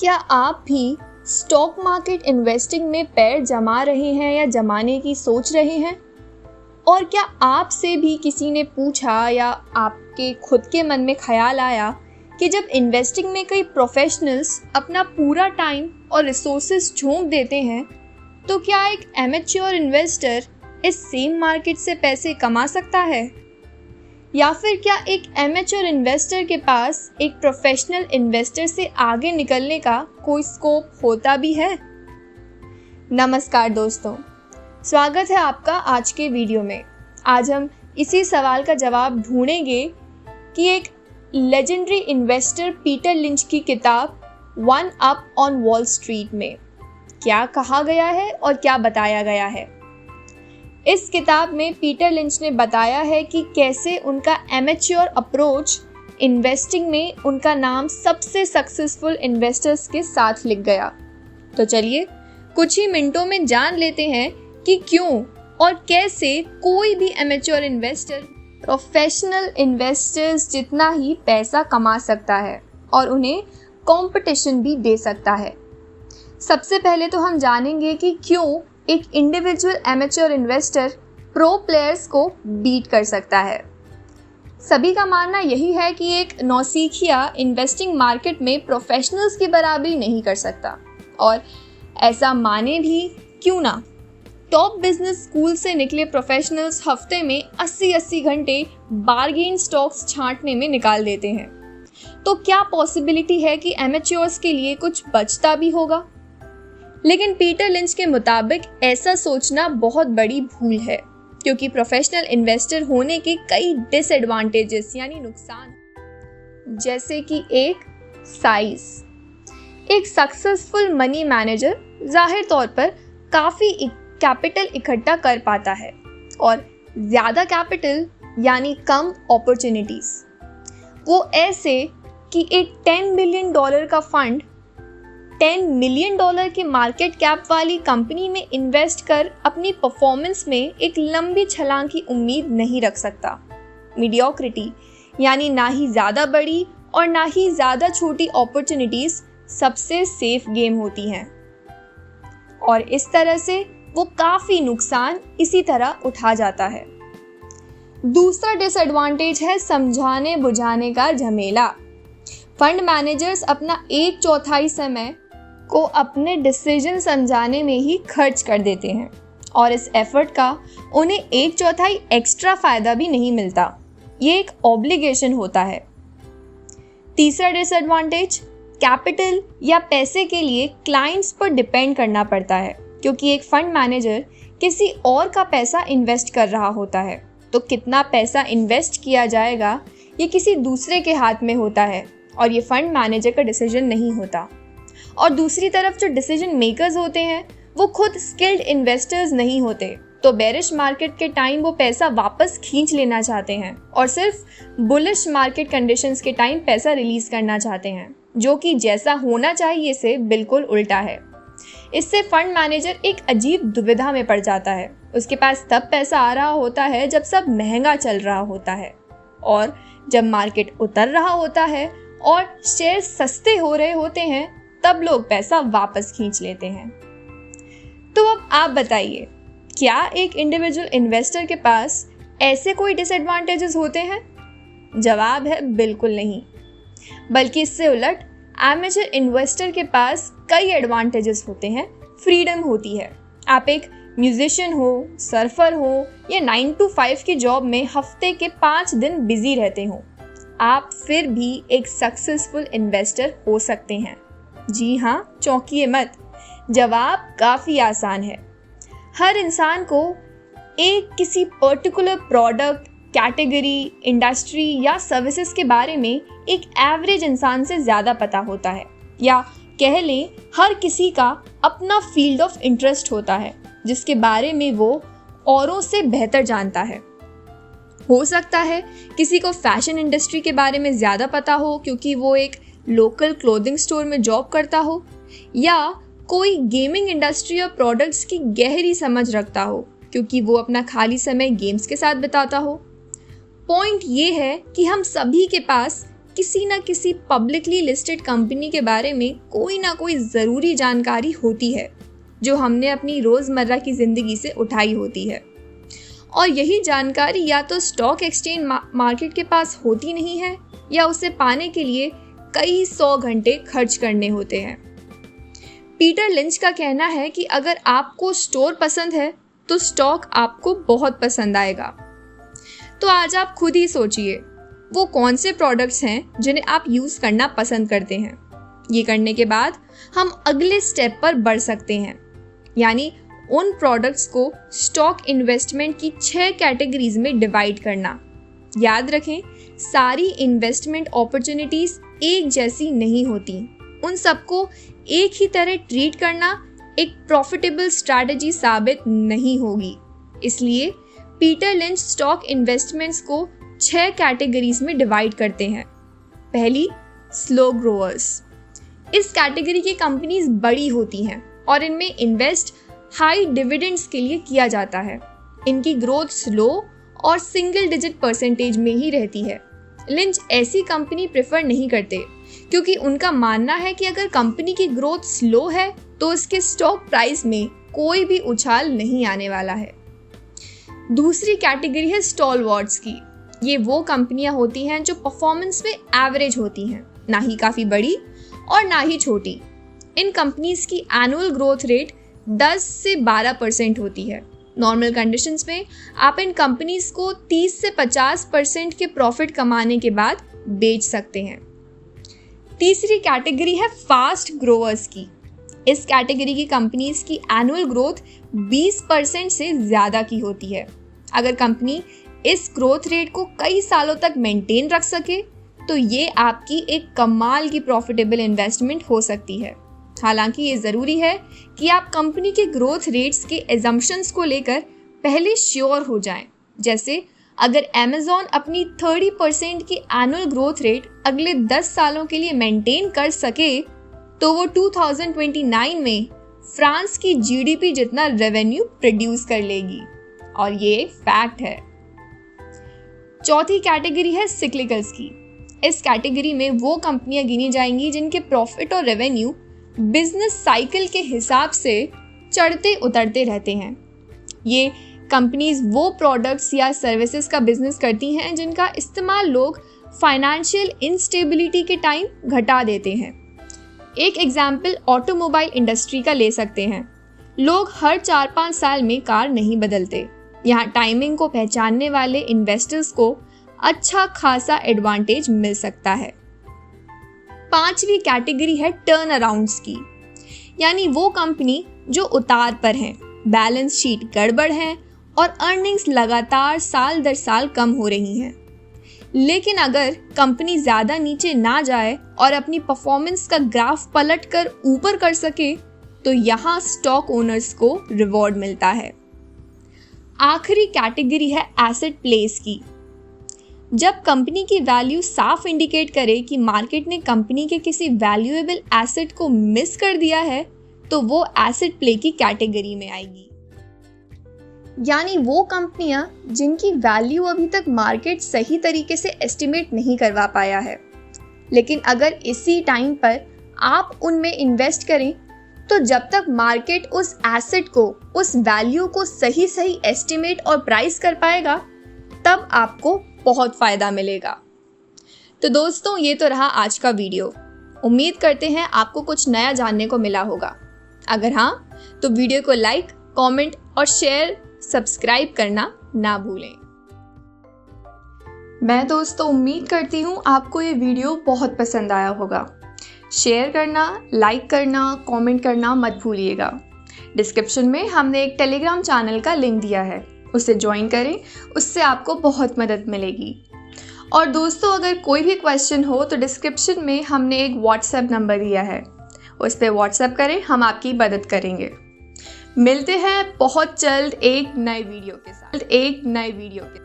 क्या आप भी स्टॉक मार्केट इन्वेस्टिंग में पैर जमा रहे हैं या जमाने की सोच रहे हैं? और क्या आपसे भी किसी ने पूछा या आपके खुद के मन में ख्याल आया कि जब इन्वेस्टिंग में कई प्रोफेशनल्स अपना पूरा टाइम और रिसोर्सेज झोंक देते हैं, तो क्या एक एमेच्योर इन्वेस्टर इस सेम मार्केट से पैसे कमा सकता है? या फिर क्या एक एमेच्योर इन्वेस्टर के पास एक प्रोफेशनल इन्वेस्टर से आगे निकलने का कोई स्कोप होता भी है? नमस्कार दोस्तों, स्वागत है आपका आज के वीडियो में। आज हम इसी सवाल का जवाब ढूंढेंगे कि एक लेजेंडरी इन्वेस्टर पीटर लिंच की किताब one up on wall street में क्या कहा गया है और क्या बताया गया है। इस किताब में पीटर लिंच ने बताया है कि कैसे उनका एमेच्योर अप्रोच इन्वेस्टिंग में उनका नाम सबसे सक्सेसफुल इन्वेस्टर्स के साथ लिख गया। तो चलिए कुछ ही मिनटों में जान लेते हैं कि क्यों और कैसे कोई भी एमेच्योर इन्वेस्टर प्रोफेशनल इन्वेस्टर्स जितना ही पैसा कमा सकता है और उन्हें कंपटीशन भी दे सकता है। सबसे पहले तो हम जानेंगे कि क्यों एक individual amateur investor pro players को बीट कर सकता है। सभी का मानना यही है कि एक नौसिखिया इन्वेस्टिंग मार्केट में प्रोफेशनल्स की बराबरी नहीं कर सकता, और ऐसा माने भी क्यों ना। टॉप बिजनेस स्कूल से निकले प्रोफेशनल्स हफ्ते में 80-80 घंटे बारगेन स्टॉक्स छांटने में निकाल देते हैं। तो क्या पॉसिबिलिटी है कि एमेच्योर्स के लिए कुछ बचता भी होगा? लेकिन पीटर लिंच के मुताबिक ऐसा सोचना बहुत बड़ी भूल है, क्योंकि प्रोफेशनल इन्वेस्टर होने के कई डिसएडवांटेजेस यानी नुकसान, जैसे कि एक साइज। एक सक्सेसफुल मनी मैनेजर जाहिर तौर पर काफ़ी कैपिटल इकट्ठा कर पाता है, और ज़्यादा कैपिटल यानी कम अपॉर्चुनिटीज़। वो ऐसे कि एक $10 बिलियन का फंड $10 मिलियन की मार्केट कैप वाली कंपनी में इन्वेस्ट कर अपनी परफॉर्मेंस में एक लंबी छलांग की उम्मीद नहीं रख सकता। मीडियोक्रिटी यानी ना ही ज़्यादा बड़ी और ना ही ज़्यादा छोटी अपॉर्चुनिटीज़ सबसे सेफ गेम होती हैं, और इस तरह से वो काफ़ी नुकसान इसी तरह उठा जाता है। दूसरा डिसएडवांटेज है समझाने बुझाने का झमेला। फंड मैनेजर्स अपना 1/4 समय को अपने डिसीजन समझाने में ही खर्च कर देते हैं, और इस एफर्ट का उन्हें 1/4 एक्स्ट्रा फ़ायदा भी नहीं मिलता। ये एक ऑब्लिगेशन होता है। तीसरा डिसएडवांटेज, कैपिटल या पैसे के लिए क्लाइंट्स पर डिपेंड करना पड़ता है, क्योंकि एक फंड मैनेजर किसी और का पैसा इन्वेस्ट कर रहा होता है, तो कितना पैसा इन्वेस्ट किया जाएगा ये किसी दूसरे के हाथ में होता है, और ये फंड मैनेजर का डिसीजन नहीं होता। और दूसरी तरफ जो डिसीजन मेकर्स होते हैं वो खुद स्किल्ड इन्वेस्टर्स नहीं होते, तो बेरिश मार्केट के टाइम वो पैसा वापस खींच लेना चाहते हैं और सिर्फ बुलिश मार्केट कंडीशंस के टाइम पैसा रिलीज करना चाहते हैं, जो कि जैसा होना चाहिए से बिल्कुल उल्टा है। इससे फंड मैनेजर एक अजीब दुविधा में पड़ जाता है। उसके पास तब पैसा आ रहा होता है जब सब महंगा चल रहा होता है, और जब मार्केट उतर रहा होता है और शेयर सस्ते हो रहे होते हैं तब लोग पैसा वापस खींच लेते हैं। तो अब आप बताइए, क्या एक इंडिविजुअल इन्वेस्टर के पास ऐसे कोई डिसएडवांटेजेस होते हैं? जवाब है बिल्कुल नहीं, बल्कि इससे उलट एमेच्योर इन्वेस्टर के पास कई एडवांटेजेस होते हैं। फ्रीडम होती है। आप एक म्यूजिशियन हो, सर्फर हो या 9 to 5 की जॉब में हफ्ते के 5 दिन बिजी रहते हो, आप फिर भी एक सक्सेसफुल इन्वेस्टर हो सकते हैं। जी हाँ, चौंकिए मत, जवाब काफ़ी आसान है। हर इंसान को एक किसी पर्टिकुलर प्रोडक्ट, कैटेगरी, इंडस्ट्री या सर्विसेज के बारे में एक एवरेज इंसान से ज़्यादा पता होता है, या कह लें हर किसी का अपना फील्ड ऑफ इंटरेस्ट होता है जिसके बारे में वो औरों से बेहतर जानता है। हो सकता है किसी को फैशन इंडस्ट्री के बारे में ज़्यादा पता हो क्योंकि वो एक लोकल क्लोथिंग स्टोर में जॉब करता हो, या कोई गेमिंग इंडस्ट्री और प्रोडक्ट्स की गहरी समझ रखता हो क्योंकि वो अपना खाली समय गेम्स के साथ बिताता हो। पॉइंट ये है कि हम सभी के पास किसी न किसी पब्लिकली लिस्टेड कंपनी के बारे में कोई ना कोई ज़रूरी जानकारी होती है जो हमने अपनी रोज़मर्रा की ज़िंदगी से उठाई होती है, और यही जानकारी या तो स्टॉक एक्सचेंज मार्केट के पास होती नहीं है या उसे पाने के लिए कई 100 घंटे खर्च करने होते हैं। पीटर लिंच का कहना है कि अगर आपको स्टोर पसंद है तो स्टॉक आपको बहुत पसंद आएगा। तो आज आप खुद ही सोचिए वो कौन से प्रोडक्ट्स हैं जिन्हें आप यूज़ करना पसंद करते हैं। ये करने के बाद हम अगले स्टेप पर बढ़ सकते हैं, यानी उन प्रोडक्ट्स को स्टॉक इन्वेस्टमेंट की 6 कैटेगरीज में डिवाइड करना। याद रखें, सारी इन्वेस्टमेंट अपॉर्चुनिटीज़ एक जैसी नहीं होती। उन सबको एक ही तरह ट्रीट करना एक प्रॉफिटेबल स्ट्रैटेजी साबित नहीं होगी। इसलिए पीटर लिंच स्टॉक इन्वेस्टमेंट्स को 6 कैटेगरीज में डिवाइड करते हैं। पहली, स्लो ग्रोअर्स। इस कैटेगरी की कंपनीज बड़ी होती हैं और इनमें इन्वेस्ट हाई डिविडेंड्स के लिए किया जाता है। इनकी ग्रोथ स्लो और सिंगल डिजिट परसेंटेज में ही रहती है। लिंच ऐसी कंपनी प्रेफर नहीं करते क्योंकि उनका मानना है कि अगर कंपनी की ग्रोथ स्लो है तो उसके स्टॉक प्राइस में कोई भी उछाल नहीं आने वाला है। दूसरी कैटेगरी है स्टॉलवर्ट्स की। ये वो कंपनियां होती हैं जो परफॉर्मेंस में एवरेज होती हैं, ना ही काफ़ी बड़ी और ना ही छोटी। इन कंपनीज की एनुअल ग्रोथ रेट 10 से 12% होती है। नॉर्मल कंडीशंस में आप इन कंपनीज को 30 से 50% के प्रॉफिट कमाने के बाद बेच सकते हैं। तीसरी कैटेगरी है फास्ट ग्रोअर्स की। इस कैटेगरी की कंपनीज की एनुअल ग्रोथ 20% से ज़्यादा की होती है। अगर कंपनी इस ग्रोथ रेट को कई सालों तक मेंटेन रख सके तो ये आपकी एक कमाल की प्रॉफिटेबल इन्वेस्टमेंट हो सकती है। हालांकि ये ज़रूरी है कि आप कंपनी के ग्रोथ रेट्स के एजम्पशंस को लेकर पहले श्योर हो जाएं। जैसे अगर अमेज़ॉन अपनी 30% की एनुअल ग्रोथ रेट अगले 10 सालों के लिए मेंटेन कर सके तो वो 2029 में फ्रांस की जीडीपी जितना रेवेन्यू प्रोड्यूस कर लेगी, और ये एक फैक्ट है। चौथी कैटेगरी है सिक्लिकल्स की। इस कैटेगरी में वो कंपनियां गिनी जाएंगी जिनके प्रॉफिट और रेवेन्यू बिजनेस साइकिल के हिसाब से चढ़ते उतरते रहते हैं। ये कंपनीज वो प्रोडक्ट्स या सर्विसेज का बिजनेस करती हैं जिनका इस्तेमाल लोग फाइनेंशियल इंस्टेबिलिटी के टाइम घटा देते हैं। एक एग्जाम्पल ऑटोमोबाइल इंडस्ट्री का ले सकते हैं। लोग हर 4-5 साल में कार नहीं बदलते। यहाँ टाइमिंग को पहचानने वाले इन्वेस्टर्स को अच्छा खासा एडवांटेज मिल सकता है। पांचवी कैटेगरी है टर्न अराउंड्स की, यानी वो कंपनी जो उतार पर हैं, बैलेंस शीट गड़बड़ है और अर्निंग्स लगातार साल दर साल कम हो रही हैं। लेकिन अगर कंपनी ज़्यादा नीचे ना जाए और अपनी परफॉर्मेंस का ग्राफ पलट कर ऊपर कर सके तो यहाँ स्टॉक ओनर्स को रिवॉर्ड मिलता है। आखिरी कैटेगरी है एसेट प्लेस की। जब कंपनी की वैल्यू साफ इंडिकेट करे कि मार्केट ने कंपनी के किसी वैल्यूएबल एसेट को मिस कर दिया है तो वो एसेट प्ले की कैटेगरी में आएगी। यानी वो कंपनियां जिनकी वैल्यू अभी तक मार्केट सही तरीके से एस्टिमेट नहीं करवा पाया है, लेकिन अगर इसी टाइम पर आप उनमें इन्वेस्ट करें तो जब तक मार्केट उस एसेट को, उस वैल्यू को सही एस्टिमेट और प्राइस कर पाएगा तब आपको बहुत फ़ायदा मिलेगा। तो दोस्तों, ये तो रहा आज का वीडियो। उम्मीद करते हैं आपको कुछ नया जानने को मिला होगा। अगर हाँ तो वीडियो को लाइक, कमेंट और शेयर, सब्सक्राइब करना ना भूलें। मैं दोस्तों उम्मीद करती हूँ आपको ये वीडियो बहुत पसंद आया होगा। शेयर करना, लाइक करना, कमेंट करना मत भूलिएगा। डिस्क्रिप्शन में हमने एक टेलीग्राम चैनल का लिंक दिया है, उसे ज्वाइन करें, उससे आपको बहुत मदद मिलेगी। और दोस्तों, अगर कोई भी क्वेश्चन हो तो डिस्क्रिप्शन में हमने एक व्हाट्सएप नंबर दिया है, उस पर व्हाट्सएप करें, हम आपकी मदद करेंगे। मिलते हैं बहुत जल्द एक नए वीडियो के साथ।